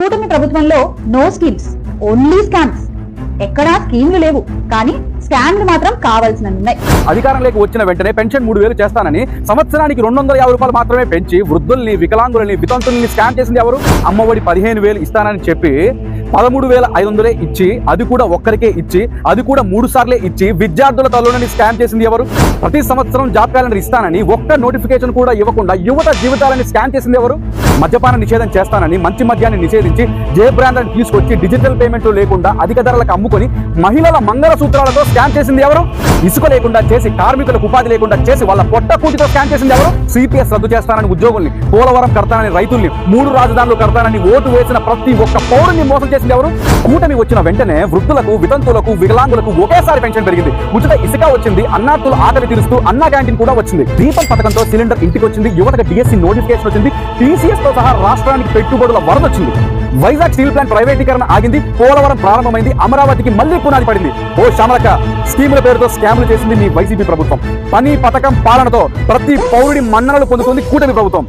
కూటమి ప్రభుత్వంలో no schemes, only scams. ఎక్కడా స్కీమ్లు లేవు, కానీ స్కామ్లు మాత్రం కావాల్సినవి ఉన్నాయి. అధికారంలోకి వచ్చిన వెంటనే పెన్షన్ 3000 చేస్తానని సంవత్సరానికి 250 రూపాయలు మాత్రమే పెంచి వృద్ధుల్ని, వికలాంగులని, వితంతుల్ని స్కామ్ చేసింది ఎవరు? అమ్మఒడి 15000 ఇస్తానని చెప్పి 13500 ఇచ్చి, అది కూడా ఒక్కరికే ఇచ్చి, అది కూడా 3 సార్లే ఇచ్చి విద్యార్థుల తల్లులని స్కామ్ చేసింది ఎవరు? ప్రతి సంవత్సరం జాబ్ క్యాలెండర్ ఇస్తానని ఒక్క నోటిఫికేషన్ కూడా ఇవ్వకుండా యువత జీవితాలని స్కామ్ చేసింది ఎవరు? మద్యపాన నిషేధం చేస్తానని మంచి మద్యాన్ని నిషేధించి జే బ్రాండ్ని తీసుకొచ్చి డిజిటల్ పేమెంట్లు లేకుండా అధిక ధరలకు అమ్ముకొని మహిళల మంగళసూత్రాలతో స్కామ్ చేసింది ఎవరు? ఇసుక లేకుండా చేసి, కార్మికులకు ఉపాధి లేకుండా చేసి వాళ్ళ పొట్ట కూటితో స్కామ్ చేసింది ఎవరు? సిపిఎస్ రద్దు చేస్తానని ఉద్యోగుల్ని, పోలవరం కడతానని రైతుల్ని, 3 రాజధానులు కడతానని ఓటు వేసిన ప్రతి ఒక్క పౌరుని మోసం చేసింది ఎవరు? కూటమి వచ్చిన వెంటనే వృద్ధులకు, వితంతులకు, వికలాంగులకు ఒకేసారి పెన్షన్ పెరిగింది. ఉచిత ఇసుక వచ్చింది. అన్నార్థులు ఆకలి తీరుస్తూ అన్నా క్యాంటీన్ కూడా వచ్చింది. దీపం పథకంతో సిలిండర్ ఇంటికి వచ్చింది. యువతకు డిఎస్సి నోటిఫికేషన్ వచ్చింది. టీసీఎస్ తో సహా రాష్ట్రానికి పెట్టుబడుల వరద వచ్చింది. వైజాగ్ స్టీల్ ప్లాంట్ ప్రైవేటీకరణ ఆగింది. పోలవరం ప్రారంభమైంది. అమరావతికి మళ్లీ పునాది పడింది. ఓ శమలక, స్కీముల పేరుతో స్కామ్లు చేసింది మీ వైసీపీ ప్రభుత్వం. పని, పథకం, పాలనతో ప్రతి పౌరుడి మన్ననలు పొందుతుంది కూటమి ప్రభుత్వం.